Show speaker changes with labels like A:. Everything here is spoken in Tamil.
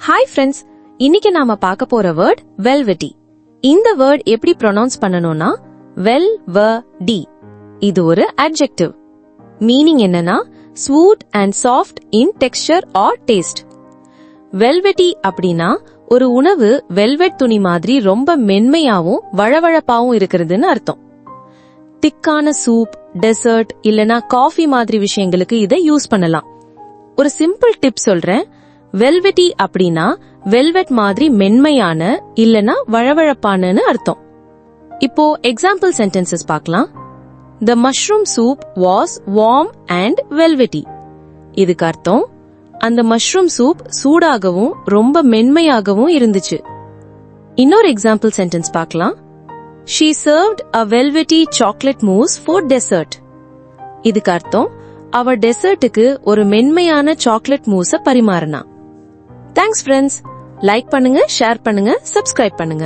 A: ஹாய் ஃப்ரெண்ட்ஸ், இன்னைக்கு நாம பார்க்க போற வேர்ட் வெல்வெட்டி. இந்த வேர்ட் எப்படி ப்ரொனவுன்ஸ் பண்ணணும்னா வெல்வெடி. இது ஒரு adjective. மீனிங் என்னன்னா sweet and soft in texture or taste. Velvety அப்படின்னா ஒரு உணவு வெல்வெட் துணி மாதிரி ரொம்ப மென்மையாவும் வழவழப்பாவும் இருக்கிறதுன்னு அர்த்தம். திக்கான சூப், டெசர்ட் இல்லனா காஃபி மாதிரி விஷயங்களுக்கு இதை யூஸ் பண்ணலாம். ஒரு சிம்பிள் டிப் சொல்றேன். வெல்வெட்டி அப்படின்னா வெல்வெட் மாதிரி மென்மையான இல்லனா வழவழப்பானு அர்த்தம். இப்போ எக்ஸாம்பிள் சென்டென்சஸ் பார்க்கலாம். The mushroom soup was warm and velvety. இதுக்கு அர்த்தம் அந்த மஷ்ரூம் சூப் சூடாகவும் ரொம்ப மென்மையாகவும் இருந்துச்சு. இன்னொரு எக்ஸாம்பிள் சென்டென்ஸ் பார்க்கலாம். She served a velvety chocolate mousse for dessert. இதுக்கு அர்த்தம் அவ டெசர்ட்டுக்கு ஒரு மென்மையான சாக்லேட் மூஸ பரிமாறினா. Thanks friends. லைக் பண்ணுங்க, ஷேர் பண்ணுங்க, சப்ஸ்கிரைப் பண்ணுங்க.